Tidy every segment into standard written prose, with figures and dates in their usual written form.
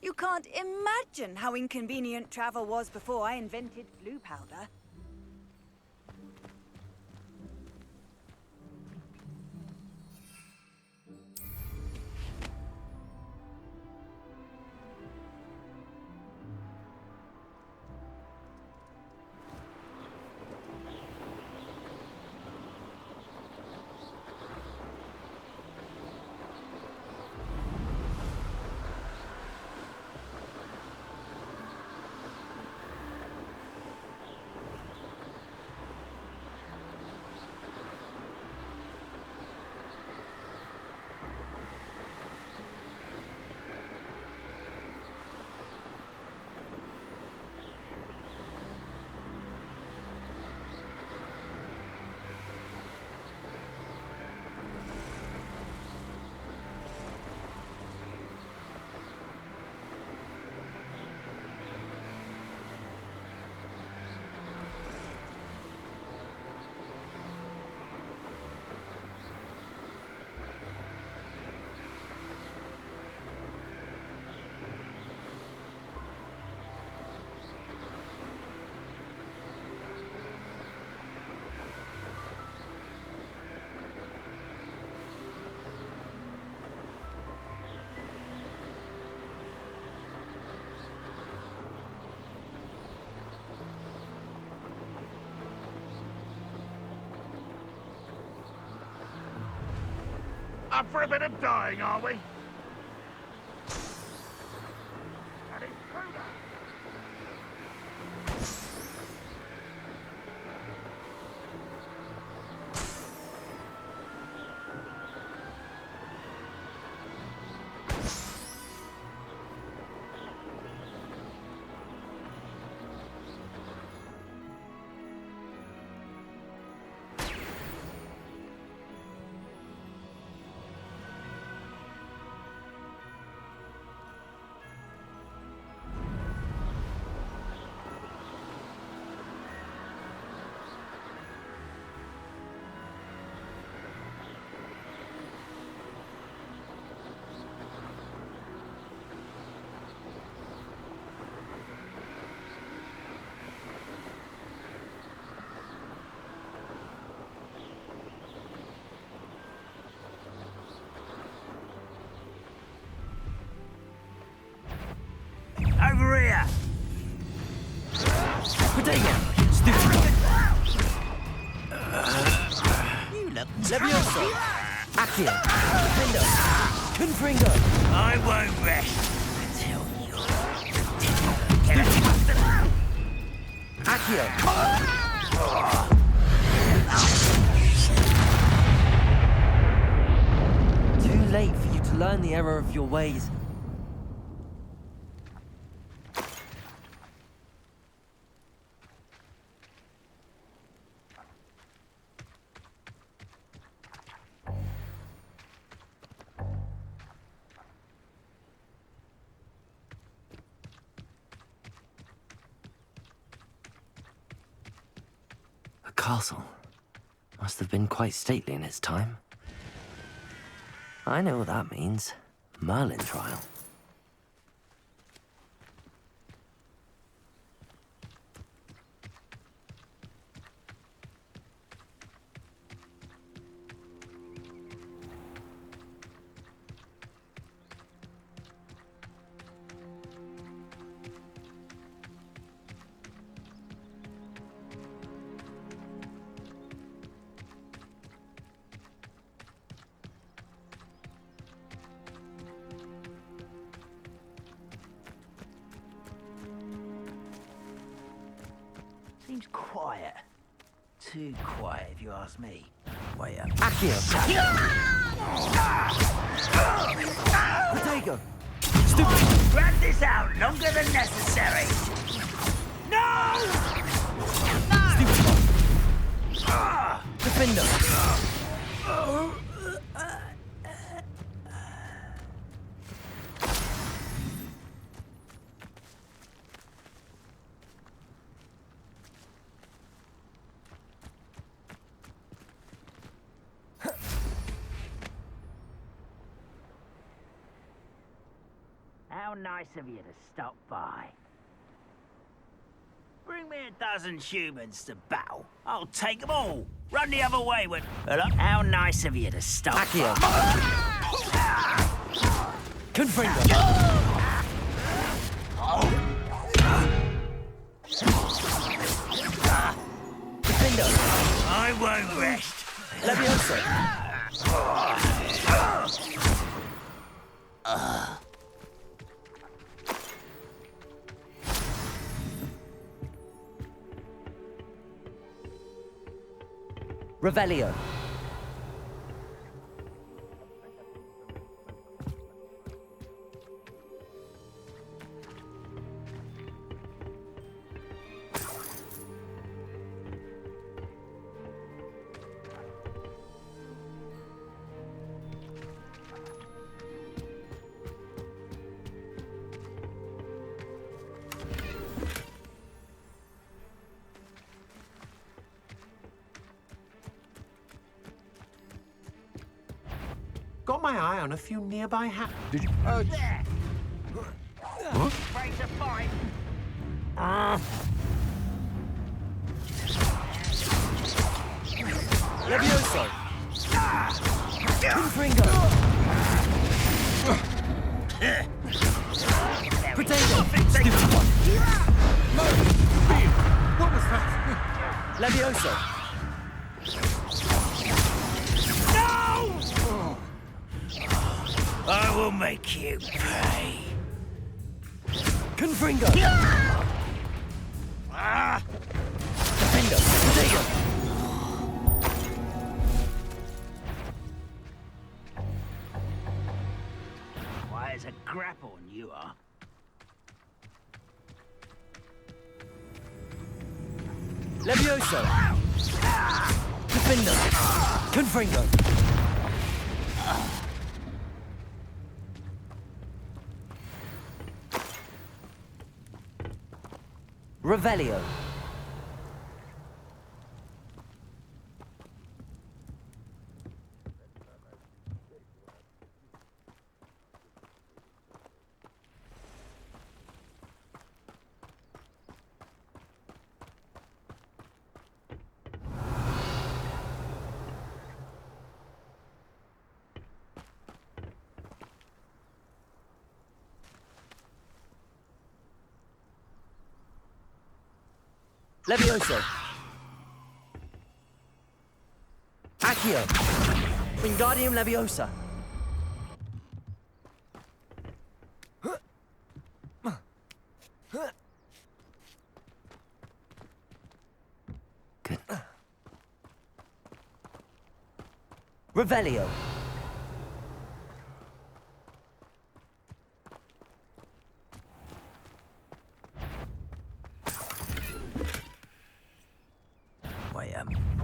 You can't imagine how inconvenient travel was before I invented blue powder. Up for a bit of dying, are we? That is true. Over here! Potato! Stupid! You look Levioso! Accio! Defender! Confringo! I won't rest until you're stupid! Accio! Too late for you to learn the error of your ways. Castle must have been quite stately in its time. I know what that means. Merlin trial. Seems quiet. Too quiet, if you ask me. Way up. Accio! Potato! Stupid! Drag this out longer than necessary. No! Stupid! Defender! How nice of you to stop by. Bring me 12 humans to battle. I'll take them all. Run the other way when... Hello? How nice of you to stop Accio. by. Confringo. Defendo. I won't rest. Levioso. Revelio. Got my eye on a few nearby Did you? There. Break the fight. Levioso. Confringo. Potato. Stupid one. What was that? Levioso. I will make you pay. Confringo. Defendo. Potato. Why, it's a grapple and you are. Levioso. Defendo. Confringo. Revelio. Levioso. Accio. Wingardium Leviosa. Good. Revelio.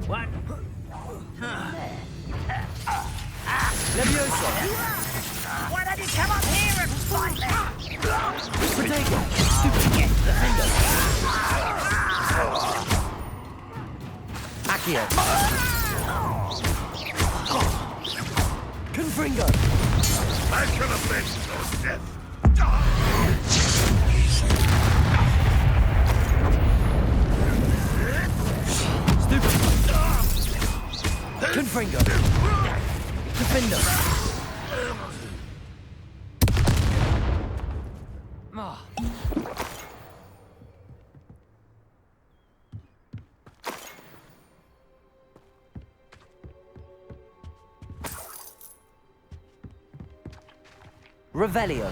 What? Levioso. Why don't you come up here and fight me? Potato. Stupid. Defendo. Accio. Confringo. I could have been so death. Stupid. Confringo. Defendo. Revelio.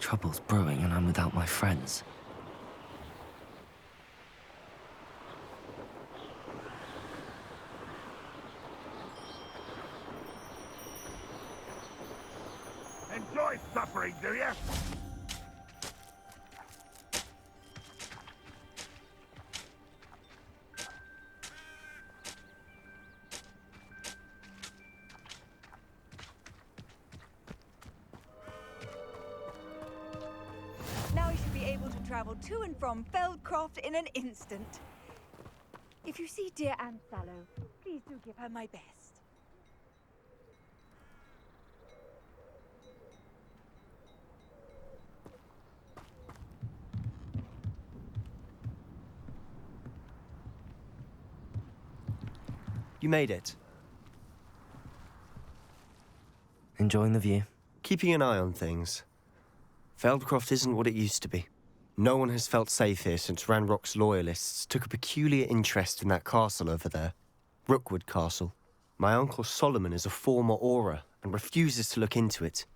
Trouble's brewing and I'm without my friends. Enjoy suffering, do you? Now I should be able to travel to and from Feldcroft in an instant. If you see dear Aunt Sallow, please do give her my best. You made it. Enjoying the view? Keeping an eye on things. Feldcroft isn't what it used to be. No one has felt safe here since Ranrock's loyalists took a peculiar interest in that castle over there. Rookwood Castle. My uncle Solomon is a former Auror and refuses to look into it,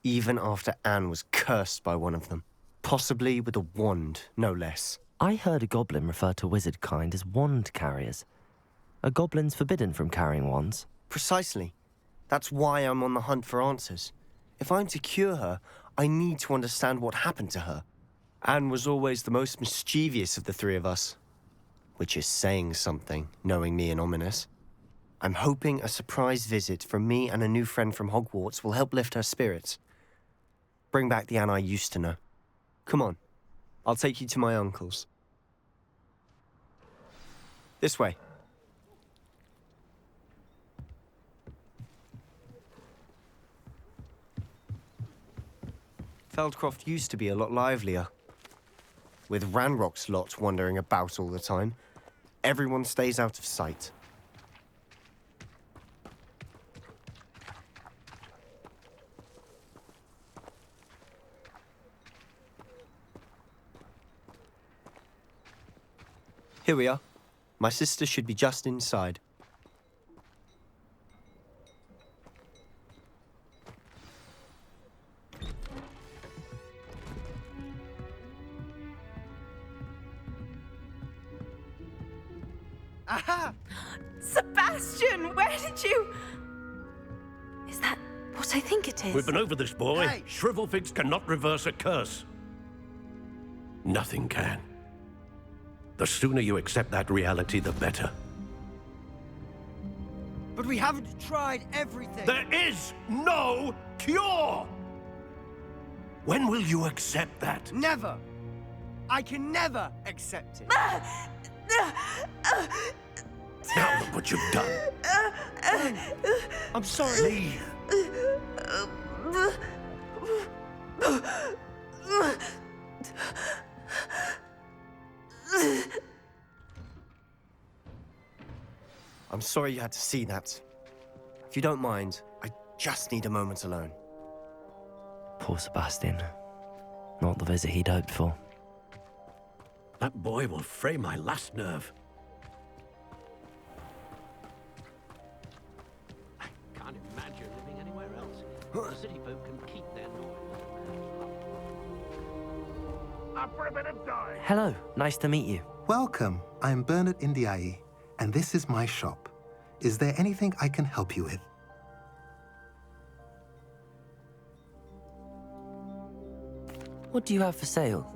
even after Anne was cursed by one of them. Possibly with a wand, no less. I heard a goblin refer to wizard kind as wand carriers. Are goblins forbidden from carrying wands? Precisely. That's why I'm on the hunt for answers. If I'm to cure her, I need to understand what happened to her. Anne was always the most mischievous of the three of us. Which is saying something, knowing me and Ominous. I'm hoping a surprise visit from me and a new friend from Hogwarts will help lift her spirits. Bring back the Anne I used to know. Come on. I'll take you to my uncle's. This way. Feldcroft used to be a lot livelier. With Ranrock's lot wandering about all the time, everyone stays out of sight. Here we are. My sister should be just inside. Aha! Sebastian, where did you... Is that what I think it is? We've been over this, boy. Hey. Shrivelfigs cannot reverse a curse. Nothing can. The sooner you accept that reality, the better. But we haven't tried everything. There is no cure! When will you accept that? Never. I can never accept it. Now look what you've done. I'm sorry. Leave. I'm sorry you had to see that. If you don't mind, I just need a moment alone. Poor Sebastian. Not the visit he'd hoped for. That boy will fray my last nerve. I can't imagine living anywhere else. The city folk can keep their noise. Up for a bit of dive. Hello, nice to meet you. Welcome. I'm Bernard Indiai, and this is my shop. Is there anything I can help you with? What do you have for sale?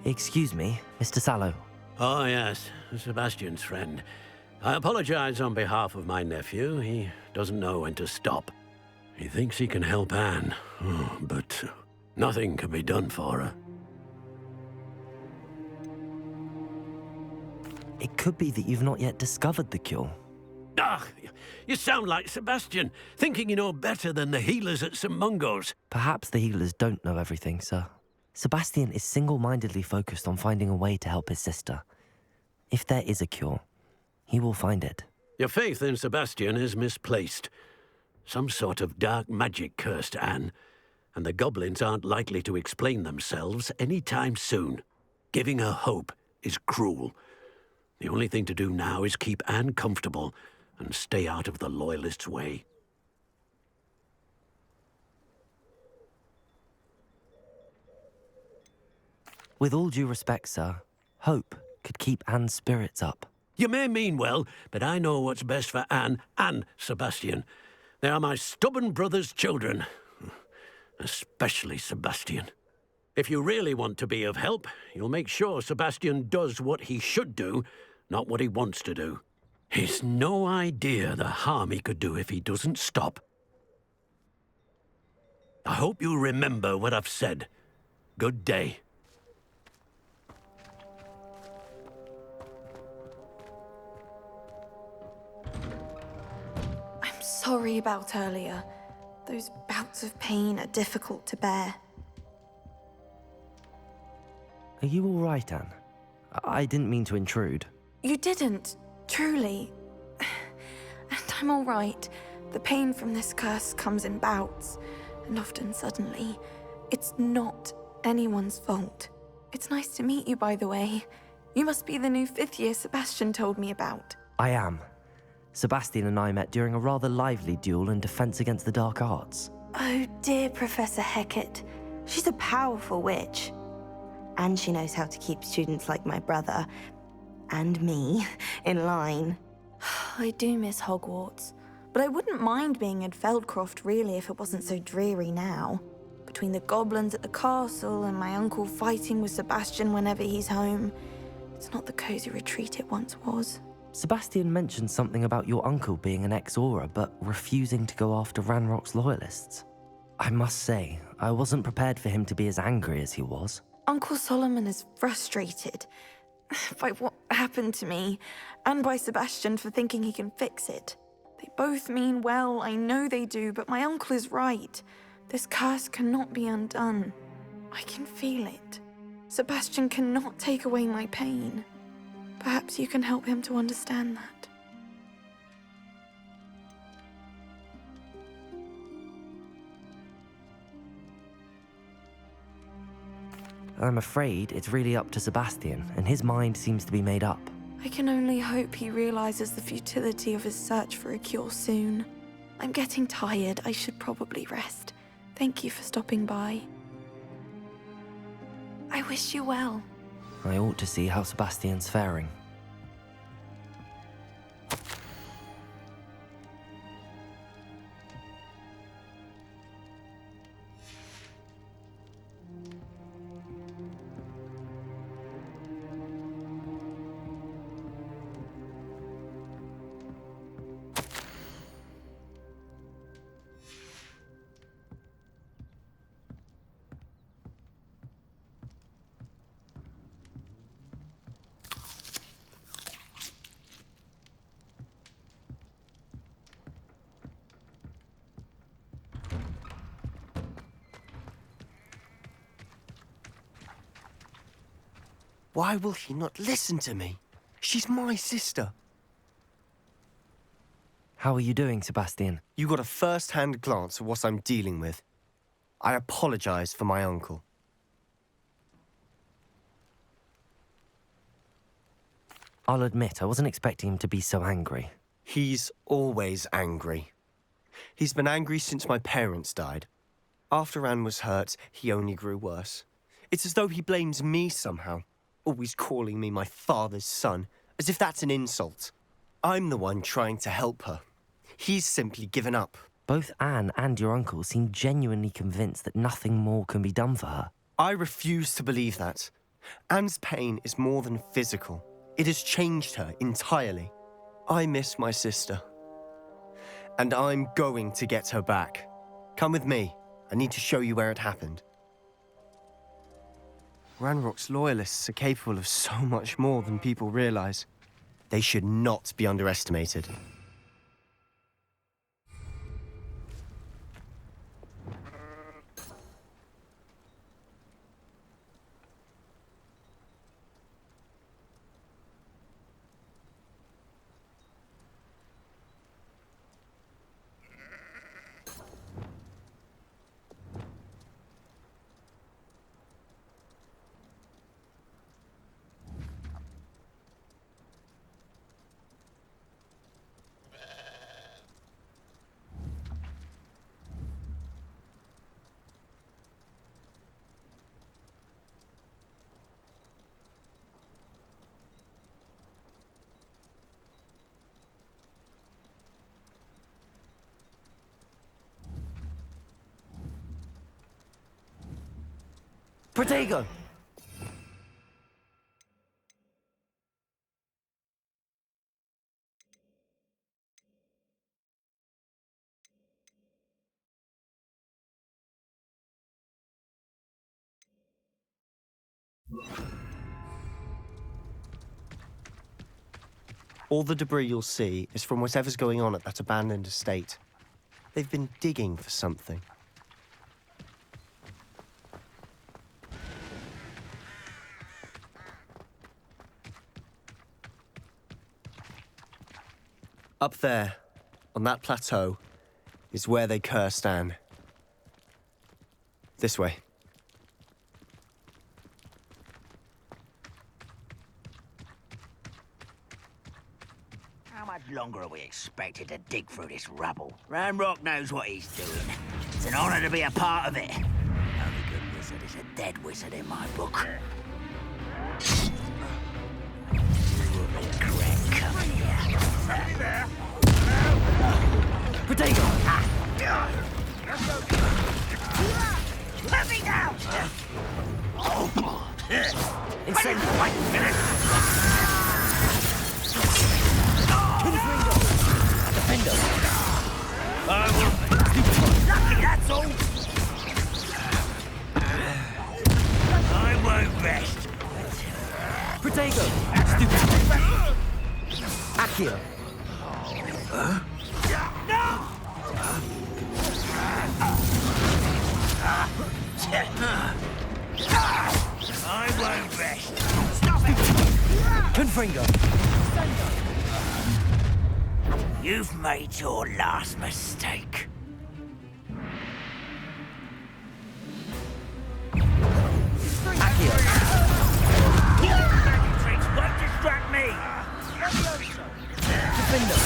Excuse me, Mr. Sallow. Oh, yes, Sebastian's friend. I apologize on behalf of my nephew. He doesn't know when to stop. He thinks he can help Anne, but nothing can be done for her. It could be that you've not yet discovered the cure. Ah, you sound like Sebastian, thinking you know better than the healers at St. Mungo's. Perhaps the healers don't know everything, sir. Sebastian is single-mindedly focused on finding a way to help his sister. If there is a cure, he will find it. Your faith in Sebastian is misplaced. Some sort of dark magic cursed Anne, and the goblins aren't likely to explain themselves any time soon. Giving her hope is cruel. The only thing to do now is keep Anne comfortable and stay out of the Loyalists' way. With all due respect, sir, hope could keep Anne's spirits up. You may mean well, but I know what's best for Anne and Sebastian. They are my stubborn brother's children. Especially Sebastian. If you really want to be of help, you'll make sure Sebastian does what he should do, not what he wants to do. He's no idea the harm he could do if he doesn't stop. I hope you remember what I've said. Good day. I'm sorry about earlier. Those bouts of pain are difficult to bear. Are you all right, Anne? I didn't mean to intrude. You didn't, truly. And I'm all right. The pain from this curse comes in bouts, and often suddenly. It's not anyone's fault. It's nice to meet you, by the way. You must be the new 5th year Sebastian told me about. I am. Sebastian and I met during a rather lively duel in defense against the dark arts. Oh, dear Professor Hecat. She's a powerful witch. And she knows how to keep students like my brother, and me, in line. I do miss Hogwarts, but I wouldn't mind being in Feldcroft, really, if it wasn't so dreary now. Between the goblins at the castle and my uncle fighting with Sebastian whenever he's home, it's not the cozy retreat it once was. Sebastian mentioned something about your uncle being an ex-Auror, but refusing to go after Ranrock's loyalists. I must say, I wasn't prepared for him to be as angry as he was. Uncle Solomon is frustrated by what happened to me, and by Sebastian for thinking he can fix it. They both mean well, I know they do, but my uncle is right. This curse cannot be undone. I can feel it. Sebastian cannot take away my pain. Perhaps you can help him to understand that. I'm afraid it's really up to Sebastian, and his mind seems to be made up. I can only hope he realizes the futility of his search for a cure soon. I'm getting tired. I should probably rest. Thank you for stopping by. I wish you well. I ought to see how Sebastian's faring. Why will he not listen to me? She's my sister. How are you doing, Sebastian? You got a first-hand glance at what I'm dealing with. I apologize for my uncle. I'll admit, I wasn't expecting him to be so angry. He's always angry. He's been angry since my parents died. After Anne was hurt, he only grew worse. It's as though he blames me somehow, always calling me my father's son, as if that's an insult. I'm the one trying to help her. He's simply given up. Both Anne and your uncle seem genuinely convinced that nothing more can be done for her. I refuse to believe that. Anne's pain is more than physical. It has changed her entirely. I miss my sister. And I'm going to get her back. Come with me. I need to show you where it happened. Ranrock's loyalists are capable of so much more than people realize. They should not be underestimated. Protego! All the debris you'll see is from whatever's going on at that abandoned estate. They've been digging for something. Up there, on that plateau, is where they cursed Anne. This way. How much longer are we expected to dig through this rubble? Ranrock knows what he's doing. It's an honor to be a part of it. Only good wizard is a dead wizard in my book. You will regret coming here. Somebody there? Protego! Let me down! Defender! I will... Lucky, that's all! I won't rest. Protego! Stupid! Accio! I won't rest. Stop it! Confringo! You've made your last mistake. Accio! Tricks won't distract me. Defender!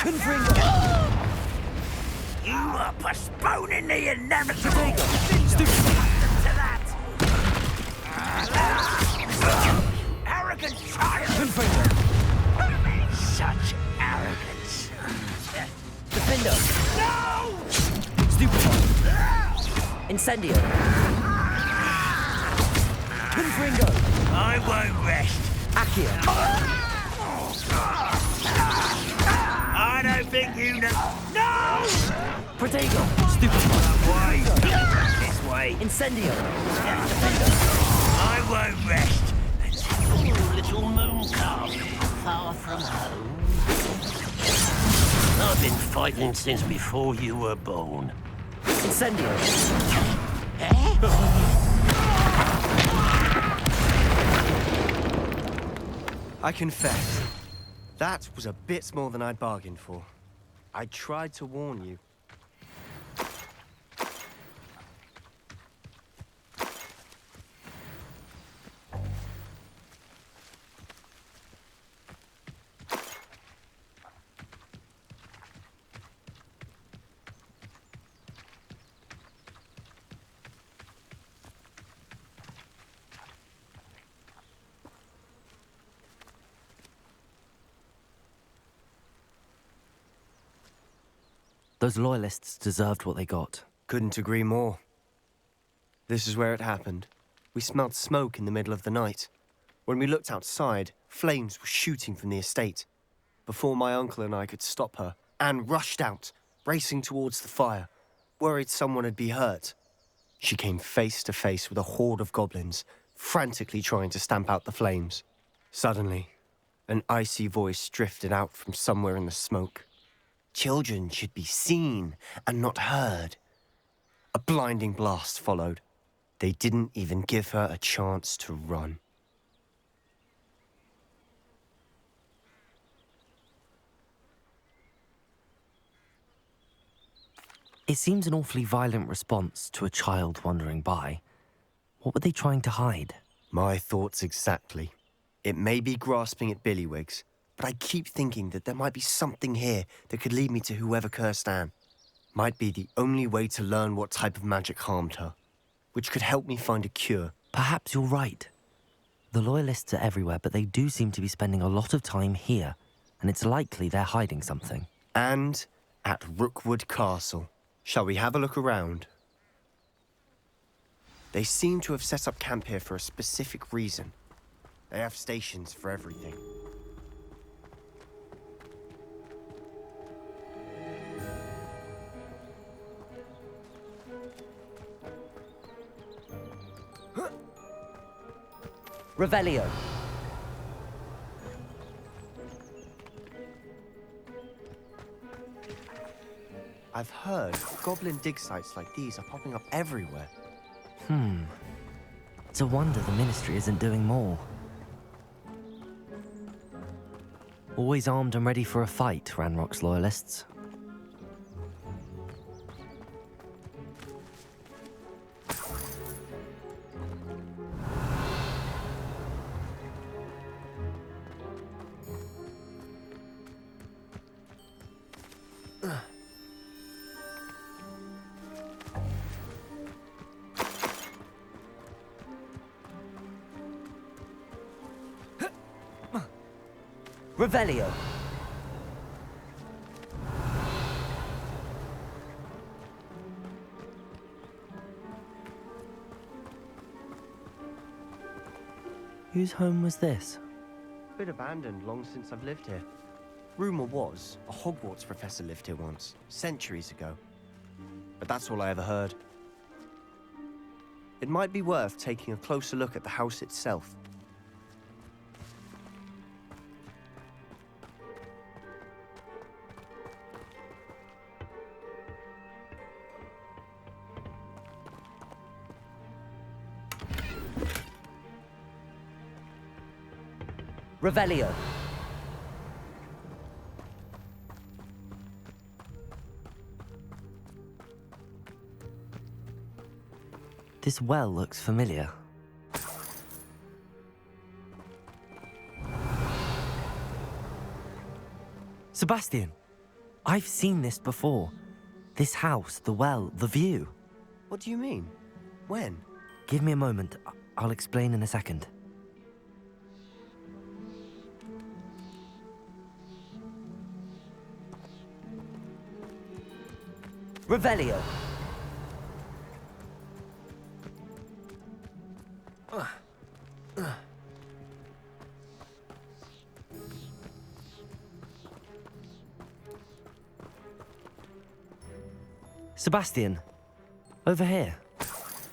Confringo! You are postponing the inevitable. Protego! Stupid! To that. Arrogant child. Confringo! Such arrogance. Defender! No! Stupid! Incendio! Confringo! I won't rest. Accio! I don't think you know. No! Protego! Stupid! Why? This way. Incendio! I won't rest until little moon calf far from home. I've been fighting since before you were born. Incendio! I confess, that was a bit more than I'd bargained for. I tried to warn you. Those loyalists deserved what they got. Couldn't agree more. This is where it happened. We smelled smoke in the middle of the night. When we looked outside, flames were shooting from the estate. Before my uncle and I could stop her, Anne rushed out, racing towards the fire, worried someone had been hurt. She came face to face with a horde of goblins, frantically trying to stamp out the flames. Suddenly, an icy voice drifted out from somewhere in the smoke. Children should be seen and not heard. A blinding blast followed. They didn't even give her a chance to run. It seems an awfully violent response to a child wandering by. What were they trying to hide? My thoughts exactly. It may be grasping at billywhigs, but I keep thinking that there might be something here that could lead me to whoever cursed Anne. Might be the only way to learn what type of magic harmed her, which could help me find a cure. Perhaps you're right. The Loyalists are everywhere, but they do seem to be spending a lot of time here, and it's likely they're hiding something. And at Rookwood Castle. Shall we have a look around? They seem to have set up camp here for a specific reason. They have stations for everything. Revelio. I've heard goblin dig sites like these are popping up everywhere. It's a wonder the Ministry isn't doing more. Always armed and ready for a fight, Ranrock's Loyalists. Revelio. Whose home was this? Bit abandoned long since I've lived here. Rumor was a Hogwarts professor lived here once, centuries ago. But that's all I ever heard. It might be worth taking a closer look at the house itself. Revelio. This well looks familiar. Sebastian, I've seen this before. This house, the well, the view. What do you mean? When? Give me a moment. I'll explain in a second. Revelio. Sebastian, over here.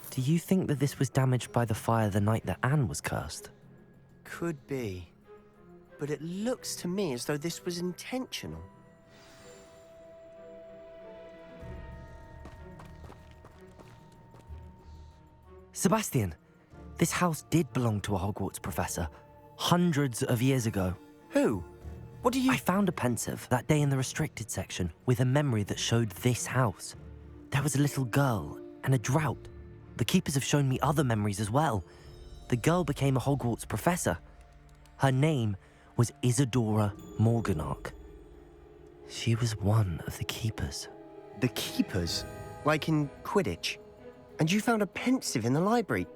Do you think that this was damaged by the fire the night that Anne was cursed? Could be. But it looks to me as though this was intentional. Sebastian, this house did belong to a Hogwarts professor, hundreds of years ago. Who? What do you— I found a pensive that day in the restricted section with a memory that showed this house. There was a little girl and a drought. The keepers have shown me other memories as well. The girl became a Hogwarts professor. Her name was Isadora Morganach. She was one of the keepers. The keepers? Like in Quidditch? And you found a pensive in the library?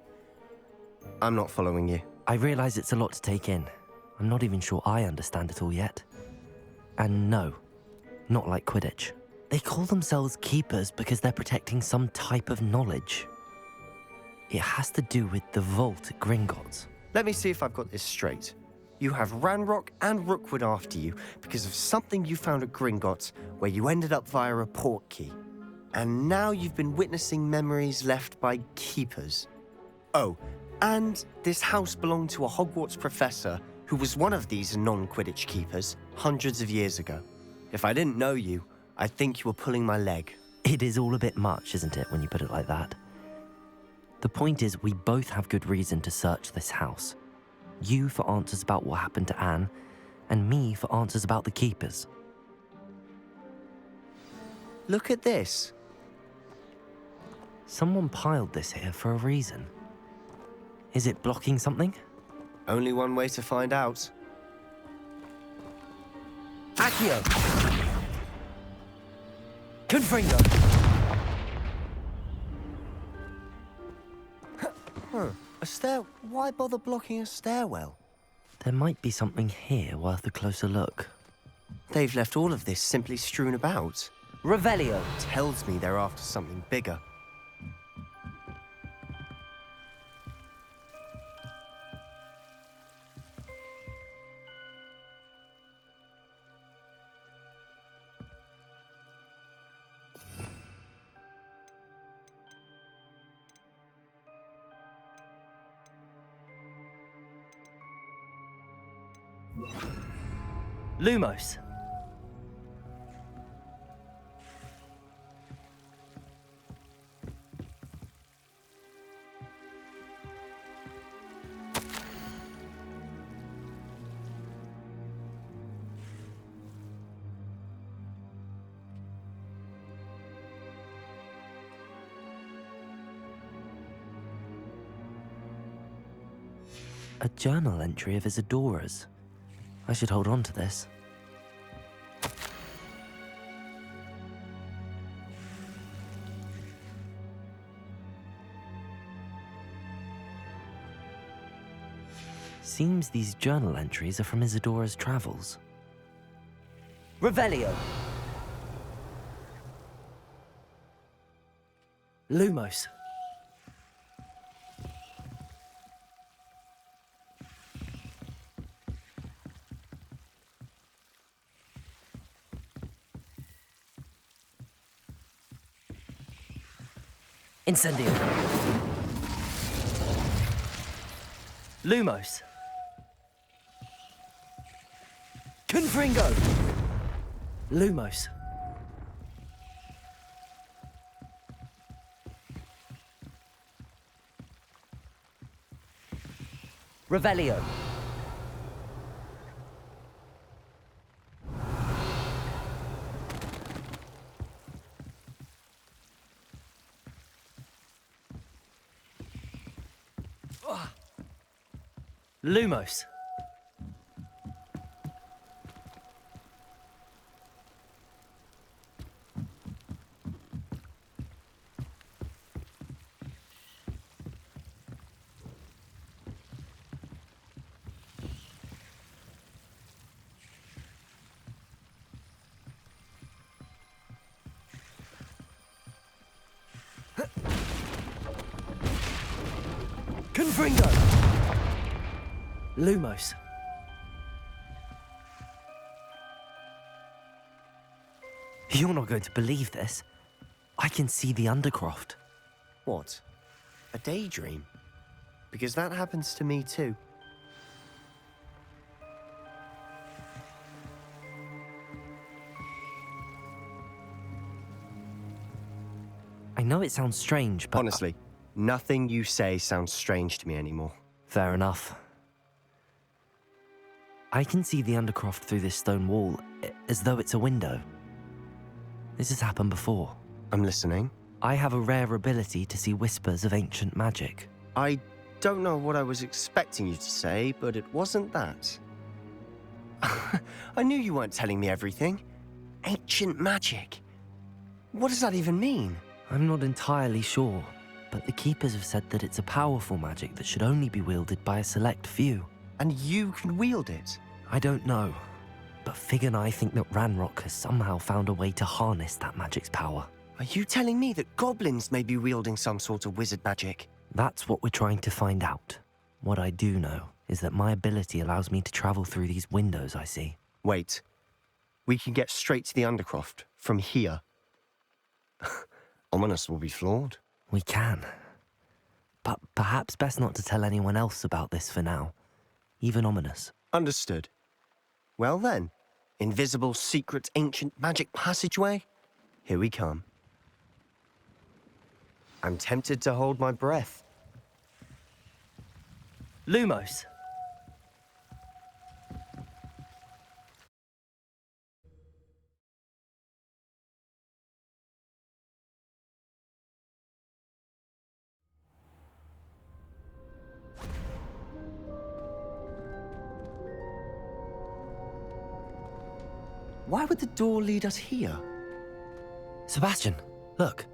I'm not following you. I realize it's a lot to take in. I'm not even sure I understand it all yet. And no, not like Quidditch. They call themselves keepers because they're protecting some type of knowledge. It has to do with the vault at Gringotts. Let me see if I've got this straight. You have Ranrock and Rookwood after you because of something you found at Gringotts where you ended up via a port key. And now you've been witnessing memories left by keepers. Oh, and this house belonged to a Hogwarts professor who was one of these non-Quidditch keepers hundreds of years ago. If I didn't know you, I'd think you were pulling my leg. It is all a bit much, isn't it, when you put it like that? The point is, we both have good reason to search this house. You for answers about what happened to Anne, and me for answers about the keepers. Look at this. Someone piled this here for a reason. Is it blocking something? Only one way to find out. Accio! Confringo! Huh. A stair... Why bother blocking a stairwell? There might be something here worth a closer look. They've left all of this simply strewn about. Revelio! Tells me they're after something bigger. Lumos. A journal entry of Isadora's. I should hold on to this. Seems these journal entries are from Isadora's travels. Revelio! Lumos. Incendio. Lumos. Confringo. Lumos. Revelio. Lumos. Confringo. Lumos. You're not going to believe this. I can see the Undercroft. What? A daydream? Because that happens to me too. I know it sounds strange, but... Honestly, nothing you say sounds strange to me anymore. Fair enough. I can see the Undercroft through this stone wall, as though it's a window. This has happened before. I'm listening. I have a rare ability to see whispers of ancient magic. I don't know what I was expecting you to say, but it wasn't that. I knew you weren't telling me everything. Ancient magic. What does that even mean? I'm not entirely sure, but the Keepers have said that it's a powerful magic that should only be wielded by a select few. And you can wield it? I don't know, but Fig and I think that Ranrock has somehow found a way to harness that magic's power. Are you telling me that goblins may be wielding some sort of wizard magic? That's what we're trying to find out. What I do know is that my ability allows me to travel through these windows I see. Wait. We can get straight to the Undercroft from here. Ominous will be floored. We can. But perhaps best not to tell anyone else about this for now. Even Ominous. Understood. Well then, invisible, secret, ancient magic passageway? Here we come. I'm tempted to hold my breath. Lumos! Why would the door lead us here? Sebastian, look.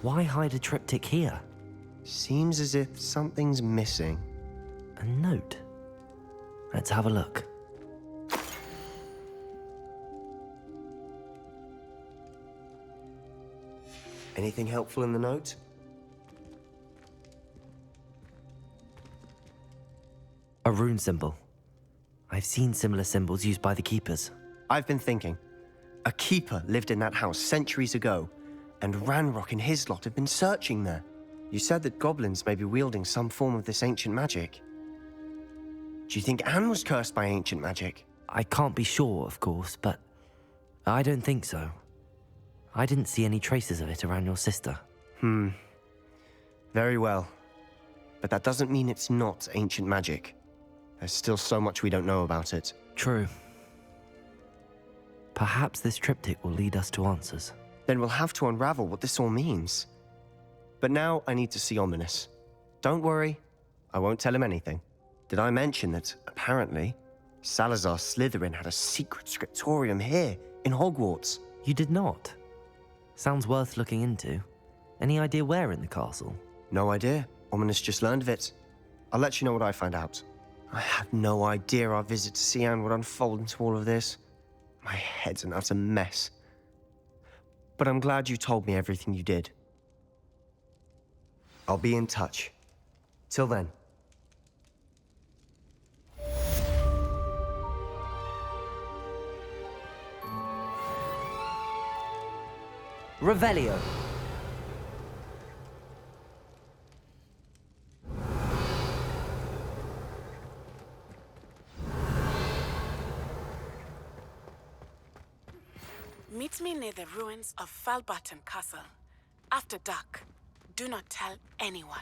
Why hide a triptych here? Seems as if something's missing. A note. Let's have a look. Anything helpful in the note? A rune symbol. I've seen similar symbols used by the keepers. I've been thinking. A keeper lived in that house centuries ago, and Ranrock and his lot have been searching there. You said that goblins may be wielding some form of this ancient magic. Do you think Anne was cursed by ancient magic? I can't be sure, of course, but I don't think so. I didn't see any traces of it around your sister. Very well. But that doesn't mean it's not ancient magic. There's still so much we don't know about it. True. Perhaps this triptych will lead us to answers. Then we'll have to unravel what this all means. But now I need to see Ominous. Don't worry, I won't tell him anything. Did I mention that, apparently, Salazar Slytherin had a secret scriptorium here, in Hogwarts? You did not? Sounds worth looking into. Any idea where in the castle? No idea. Ominous just learned of it. I'll let you know what I find out. I had no idea our visit to see Anne would unfold into all of this. My head's an utter mess. But I'm glad you told me everything you did. I'll be in touch. Till then. Revelio. Meet me near the ruins of Falbarton Castle. After dark. Do not tell anyone.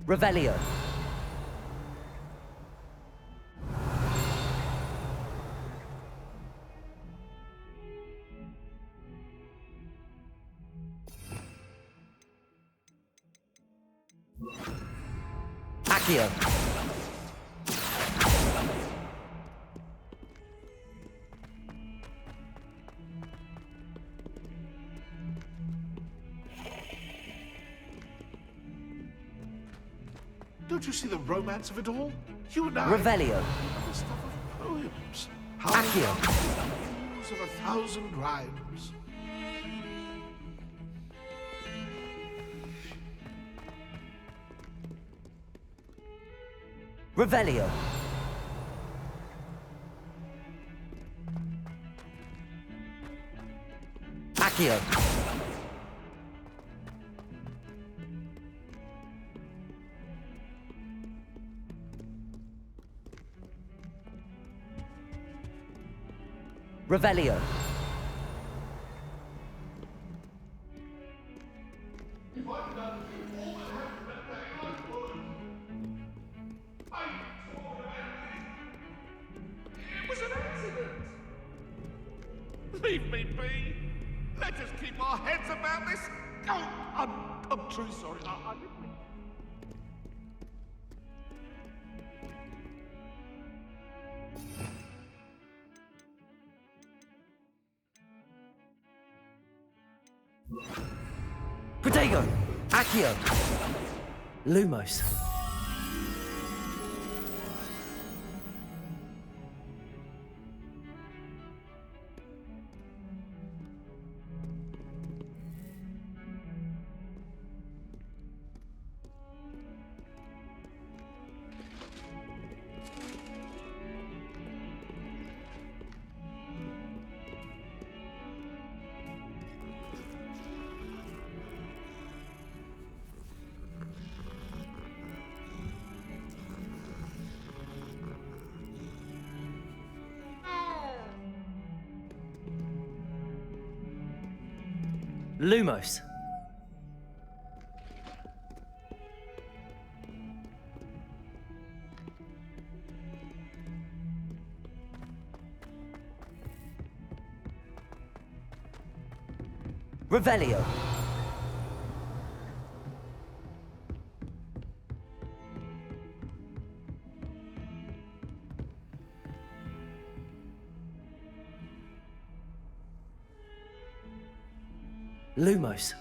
Revelio. Accio. Don't you see the romance of it all? You and I... Revelio. The stuff of poems. How Accio. rhymes of 1,000 rhymes. Revelio. Accio. Revelio. It was an accident. Leave me be. Let us keep our heads about this. Oh, I'm truly sorry. Protego. Accio. Lumos. Lumos. Revelio. Lumos.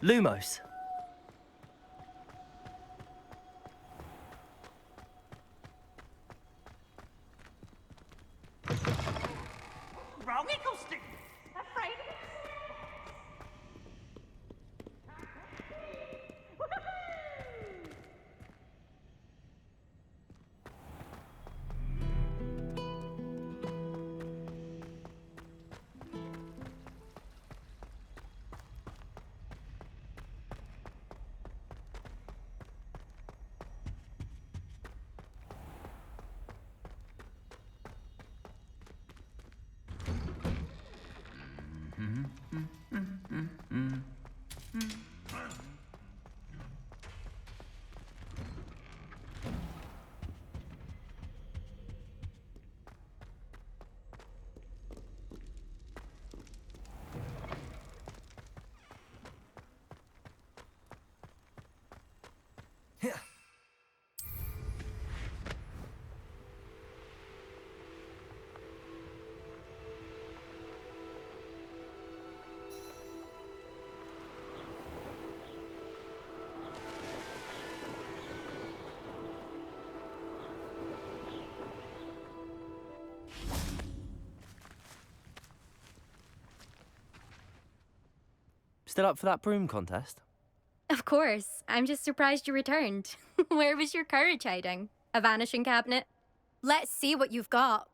Lumos. Wrong Eccleston! Afraid of it? Still up for that broom contest? Of course. I'm just surprised you returned. Where was your courage hiding? A vanishing cabinet? Let's see what you've got.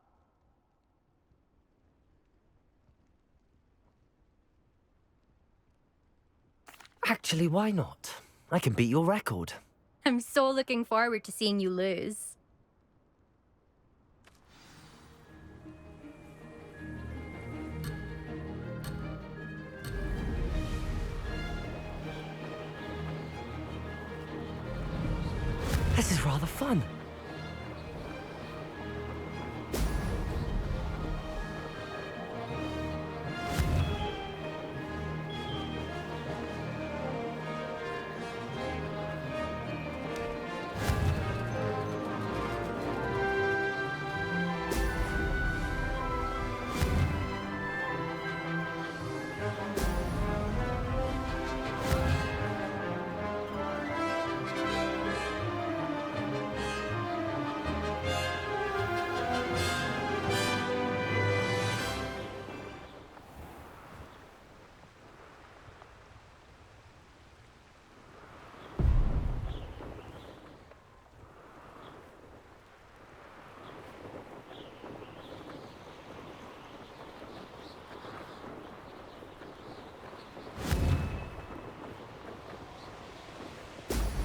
Actually, why not? I can beat your record. I'm so looking forward to seeing you lose. This is rather fun.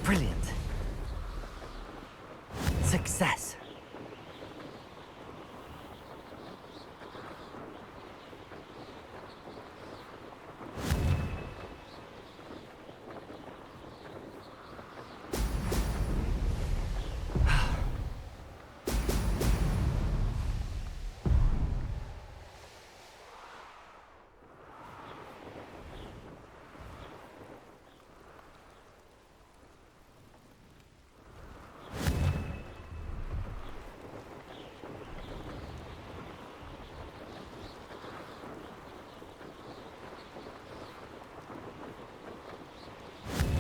Brilliant. Success.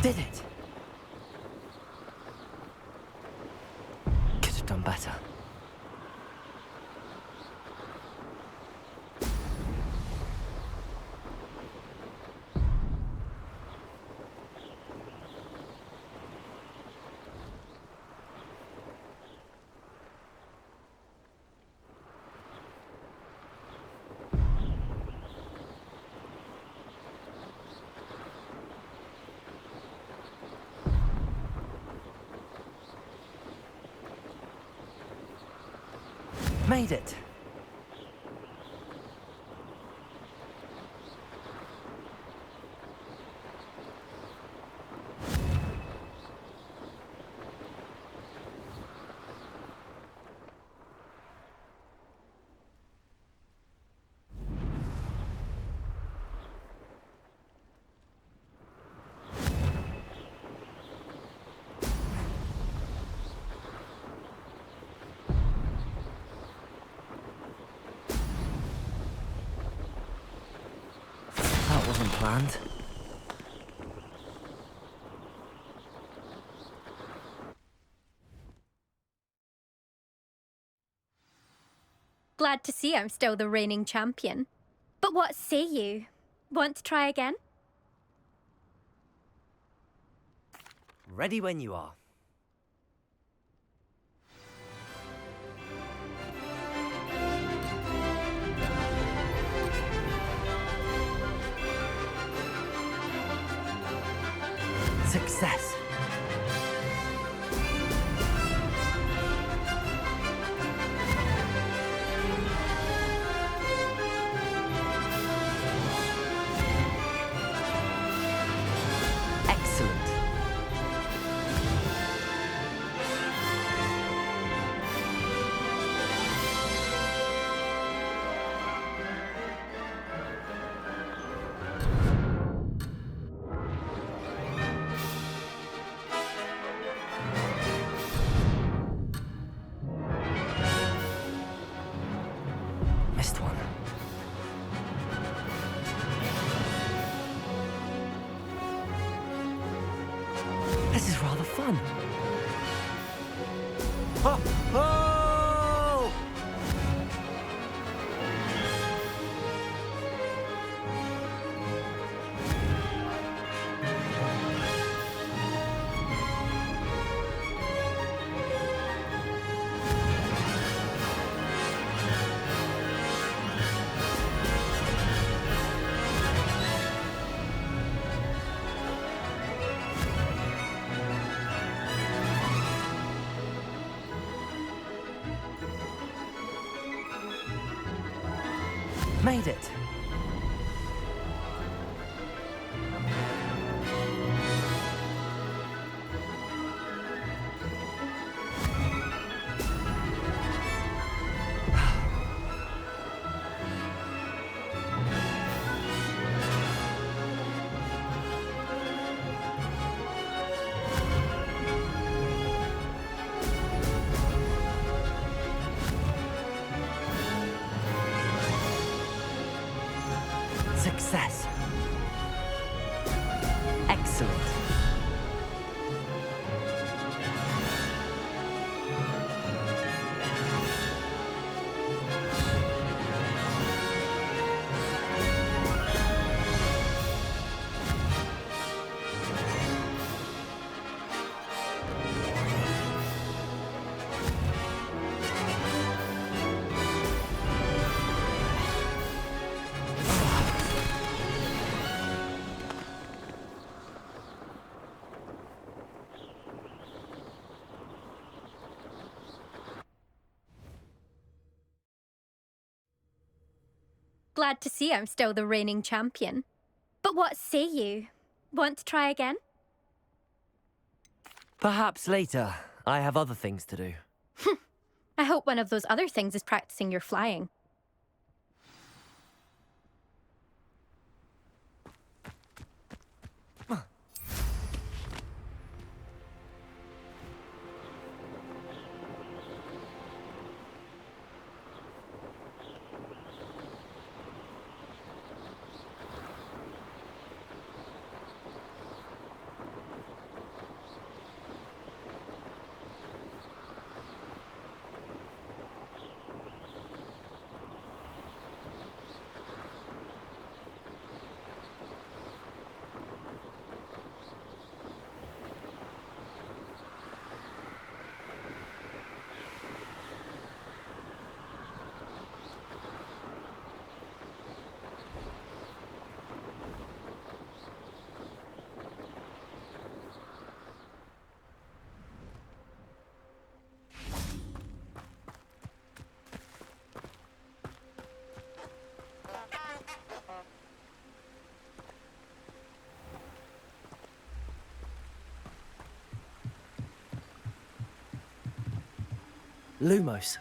Did it! Could have done better. Made it! That wasn't planned. Glad to see I'm still the reigning champion. But what say you? Want to try again? Ready when you are. Success. Excellent. Missed one. This is rather fun. Oh! Oh! Made it. Success. Excellent. Glad to see I'm still the reigning champion. But what say you? Want to try again? Perhaps later. I have other things to do. I hope one of those other things is practicing your flying. Lumos.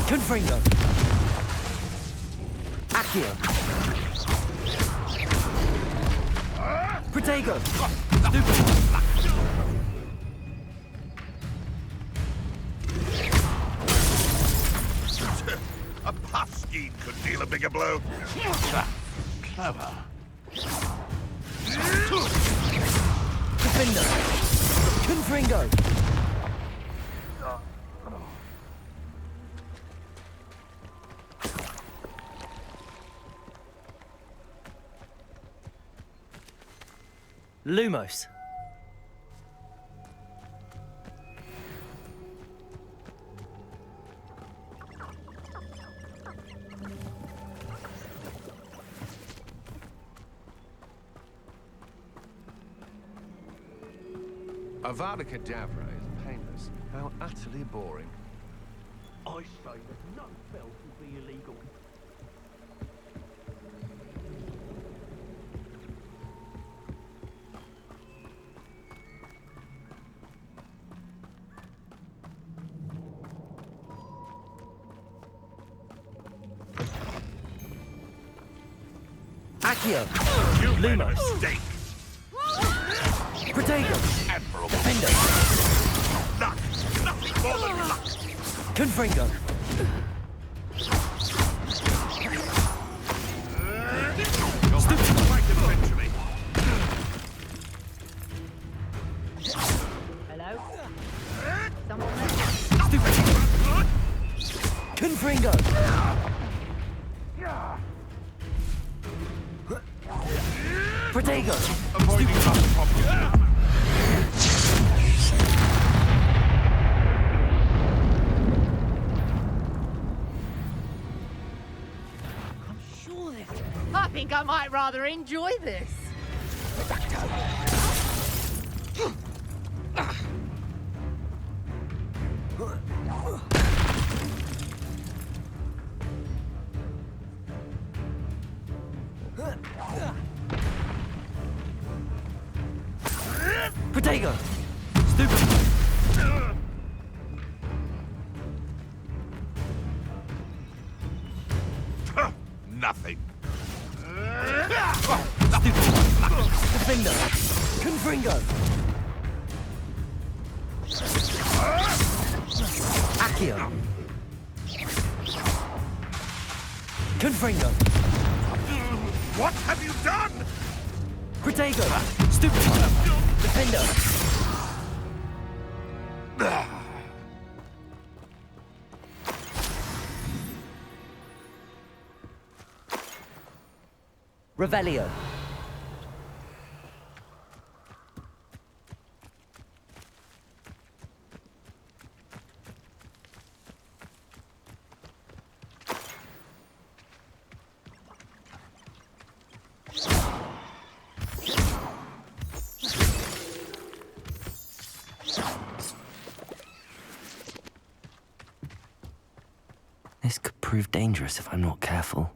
Confringo. Accio. Protego. A puff scheme could deal a bigger blow. Clever. Defender. Confringo. Lumos. Avada Kedavra is painless. How utterly boring. I say that no spell can be illegal. Accio. You made a Lumos. mistake. Protego. Admirable. Defender. Luck. Nothing more than luck. Confringo. You'll have to fight eventually. Hello? Confringo. Protego. Avoiding luck, obviously. might rather enjoy this. Protego! Stupid! Nothing. Defender! Confringo! Accio! Confringo! What have you done? Protego! Stupid! Defender! Revelio. This could prove dangerous if I'm not careful.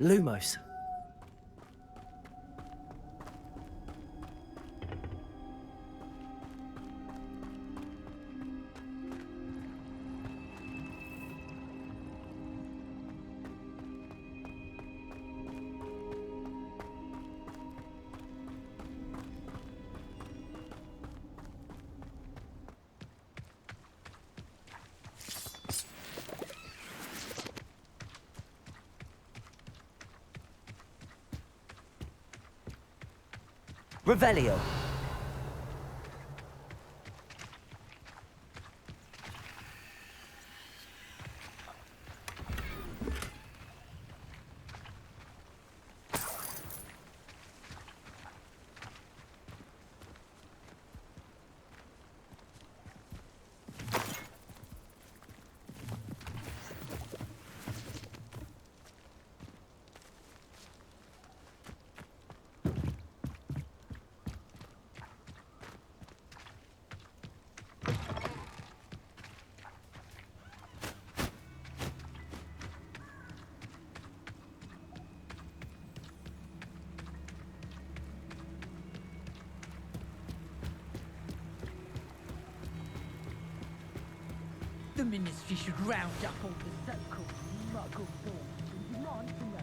Lumos. Revelio. The ministry should round up all the so-called muggle boys and demand to know